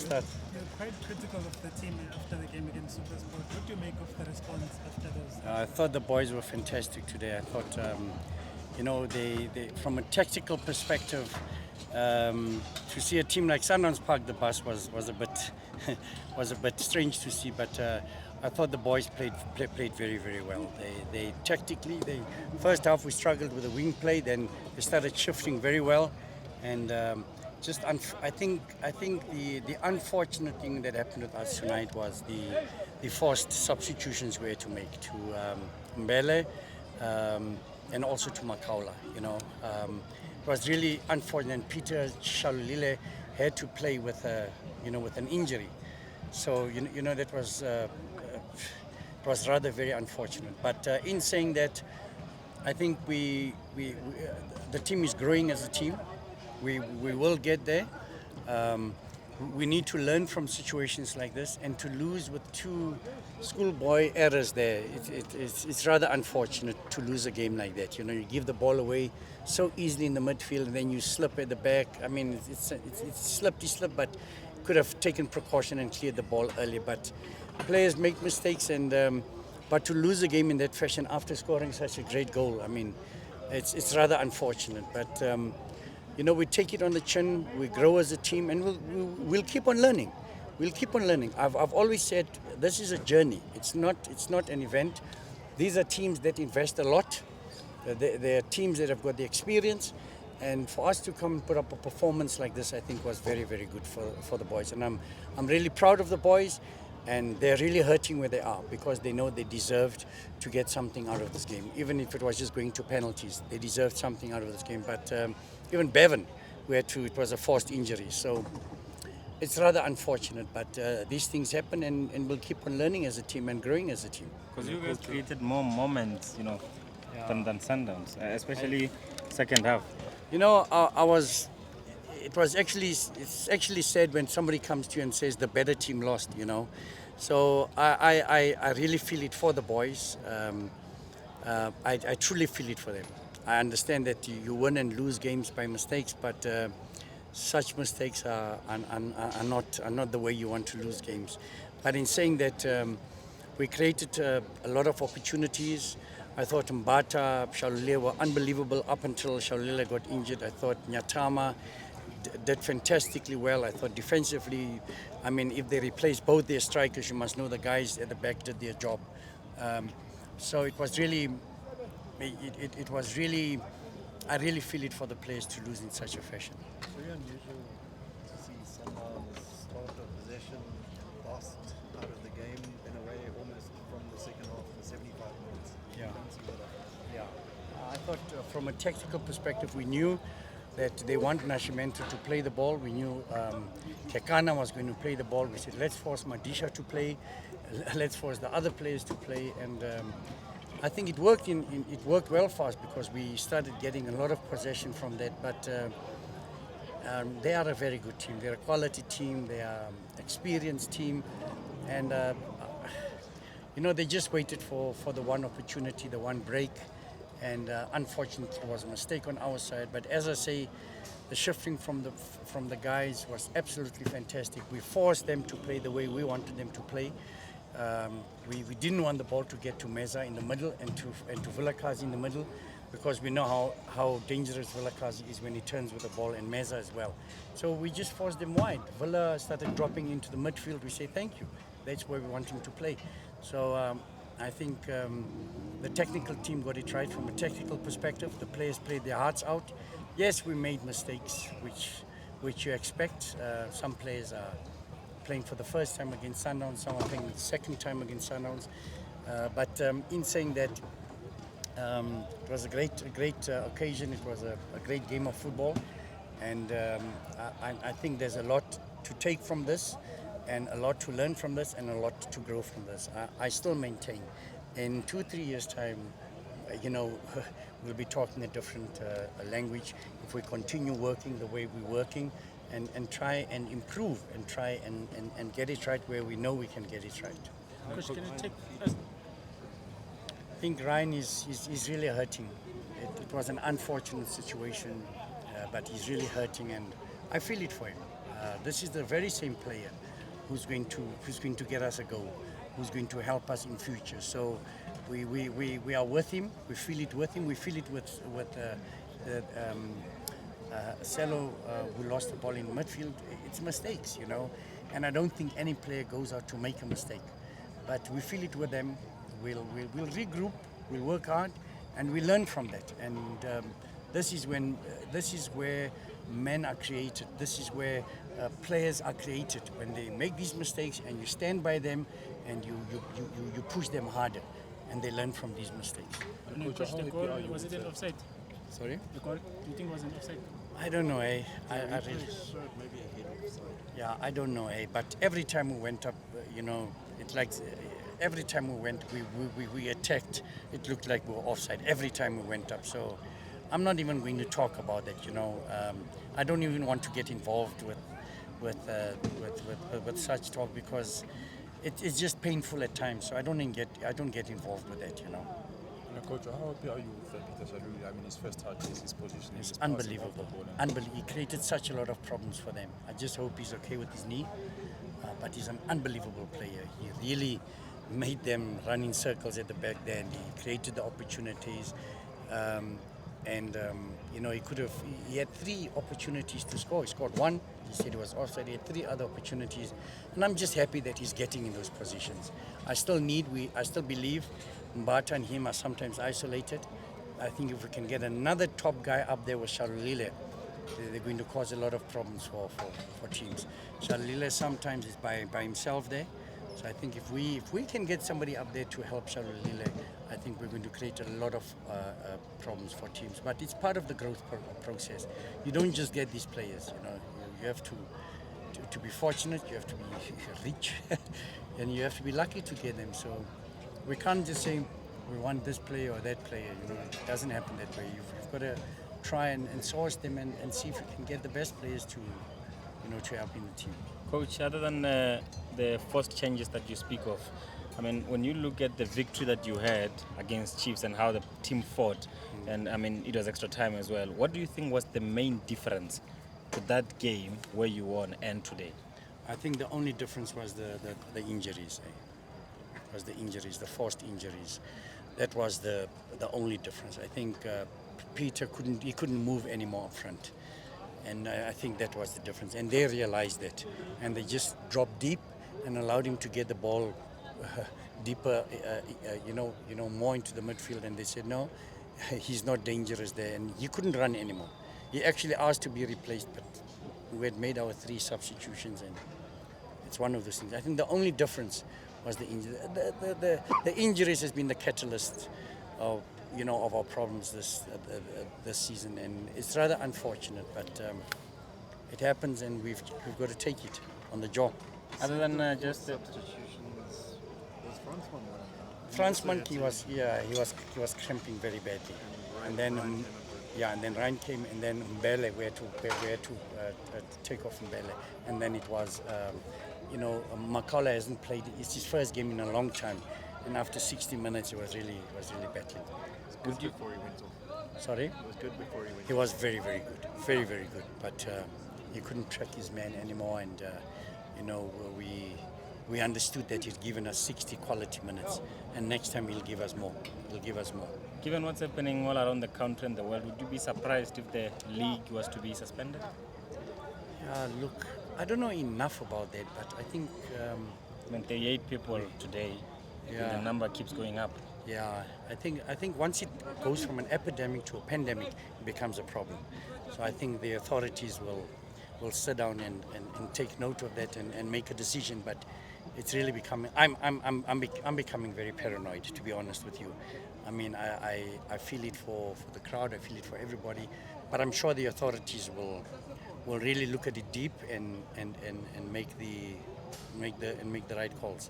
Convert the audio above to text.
start. You're quite critical of the team after the game against Supersport. What do you make of the response after those? I thought the boys were fantastic today. I thought, they from a tactical perspective, to see a team like Sundowns Park the bus was a bit was a bit strange to see, but I thought the boys played very very well. They tactically, first half we struggled with the wing play, then they started shifting very well, and I think the unfortunate thing that happened with us tonight was the forced substitutions we had to make to Mbele and also to Makaula. It was really unfortunate. Peter Shalulile had to play with with an injury, so that was it was rather very unfortunate. But in saying that, I think the team is growing as a team. We will get there. We need to learn from situations like this, and to lose with two schoolboy errors there, it's rather unfortunate to lose a game like that. You give the ball away so easily in the midfield, and then you slip at the back. I mean, it's slip, but could have taken precaution and cleared the ball early. But players make mistakes, and but to lose a game in that fashion after scoring such a great goal, I mean, it's rather unfortunate. But we take it on the chin, we grow as a team, and we'll keep on learning. We'll keep on learning. I've always said this is a journey. It's not an event. These are teams that invest a lot. They are teams that have got the experience, and for us to come and put up a performance like this, I think was very, very good for the boys. And I'm really proud of the boys, and they're really hurting where they are because they know they deserved to get something out of this game. Even if it was just going to penalties, they deserved something out of this game. But even Bevan, it was a forced injury. So it's rather unfortunate, but these things happen, and we'll keep on learning as a team and growing as a team. Because you guys created more moments, than Sundowns, especially second half. It's actually said when somebody comes to you and says the better team lost, So I really feel it for the boys. I truly feel it for them. I understand that you win and lose games by mistakes, but such mistakes are not the way you want to lose games. But in saying that, we created a lot of opportunities. I thought Mbata, Shalulile were unbelievable up until Shalulile got injured. I thought Nyatama did fantastically well. I thought defensively, I mean, if they replace both their strikers, you must know the guys at the back did their job. So it was really, I really feel it for the players to lose in such a fashion. It's very unusual to see Sundowns start of possession lost out of the game in a way almost from the second half for 75 minutes. Yeah. Don't see that often. Yeah, I thought from a tactical perspective, we knew that they want Nascimento to play the ball. We knew Kekana was going to play the ball. We said, let's force Madisha to play, let's force the other players to play, and I think it worked. It worked well for us because we started getting a lot of possession from that. But they are a very good team. They're a quality team. They are an experienced team, and they just waited for the one opportunity, the one break. And unfortunately, it was a mistake on our side. But as I say, the shifting from the guys was absolutely fantastic. We forced them to play the way we wanted them to play. We didn't want the ball to get to Meza in the middle and to Vilakazi in the middle, because we know how dangerous Vilakazi is when he turns with the ball, and Meza as well. So we just forced them wide. Villa started dropping into the midfield. We say thank you. That's where we want him to play. So I think the technical team got it right from a technical perspective. The players played their hearts out. Yes, we made mistakes, which you expect. Some players are playing for the first time against Sundowns, some are playing the second time against Sundowns. But in saying that, it was a great occasion. It was a great game of football, and I think there's a lot to take from this, and a lot to learn from this, and a lot to grow from this. I still maintain, in 2-3 years' time, we'll be talking a different language if we continue working the way we're working, and try and improve, and try and get it right where we know we can get it right. Coach, can you take I think Ryan is really hurting. It was an unfortunate situation, but he's really hurting, and I feel it for him. This is the very same player who's going to get us a goal, who's going to help us in future. So we are with him. We feel it with him. We feel it with Cello, who lost the ball in midfield. It's mistakes, and I don't think any player goes out to make a mistake. But we feel it with them. We'll regroup. We'll work hard, and we learn from that. And this is where men are created. This is where players are created, when they make these mistakes and you stand by them and you push them harder, and they learn from these mistakes. Coach, the goal, was it an offside? Sorry? The goal, do you think was an offside? I don't know, I really... Maybe a head offside. Yeah, I don't know, but every time we went up, it's like every time we went, we attacked, it looked like we were offside every time we went up. So I'm not even going to talk about that, I don't even want to get involved with such talk, because it's just painful at times. So I don't get involved with that, Coach, how happy are you with Peter Shaluli? I mean, his first touch, his position, It's his passing of the unbelievable. ball and- He created such a lot of problems for them. I just hope he's okay with his knee. But he's an unbelievable player. He really made them run in circles at the back there, and he created the opportunities. He had 3 opportunities to score. He scored 1. He said he was offside. He had 3 other opportunities, and I'm just happy that he's getting in those positions. I still believe Mbata and him are sometimes isolated. I think if we can get another top guy up there with Shalulile, they're going to cause a lot of problems for teams. Shalulile sometimes is by himself there. So I think if we can get somebody up there to help Shalulile, I think we're going to create a lot of problems for teams. But it's part of the growth process. You don't just get these players. You have to be fortunate. You have to be rich, and you have to be lucky to get them. So we can't just say we want this player or that player. It doesn't happen that way. You've got to try and source them and see if you can get the best players to help in the team. Coach, other than the first changes that you speak of, I mean, when you look at the victory that you had against Chiefs and how the team fought, and I mean, it was extra time as well, what do you think was the main difference to that game where you won and today? I think the only difference was the injuries. Was the injuries, the forced injuries. That was the only difference. I think Peter couldn't move anymore up front, and I think that was the difference. And they realized that, and they just dropped deep and allowed him to get the ball deeper, more into the midfield. And they said no, he's not dangerous there, and he couldn't run anymore. He actually asked to be replaced, but we had made our 3 substitutions, and it's one of those things. I think the only difference was the injury. The injuries has been the catalyst of our problems this season, and it's rather unfortunate, but it happens, and we've got to take it on the jaw. Other than just the Substitutions, was Fransman one of them? Fransman, he was cramping very badly, and then and then Ryan came, and then Mbele, we had to take off Mbele, and then it was Makala hasn't played. It's his first game in a long time, and after 60 minutes, he was really battling. Good before he went off. Sorry, It was good before he went he was very good, very good, but he couldn't track his man anymore, and we understood that he'd given us 60 quality minutes, and next time he'll give us more. Given what's happening all around the country and the world, would you be surprised if the league was to be suspended? Look, I don't know enough about that, but I think. I mean, 38 people today, Yeah. the number keeps going up. Yeah, I think once it goes from an epidemic to a pandemic, it becomes a problem. So I think the authorities will sit down and take note of that and make a decision. But it's really becoming. I'm becoming very paranoid, to be honest with you. I mean, I feel it for the crowd. I feel it for everybody. But I'm sure the authorities will really look at it deep and make the right calls.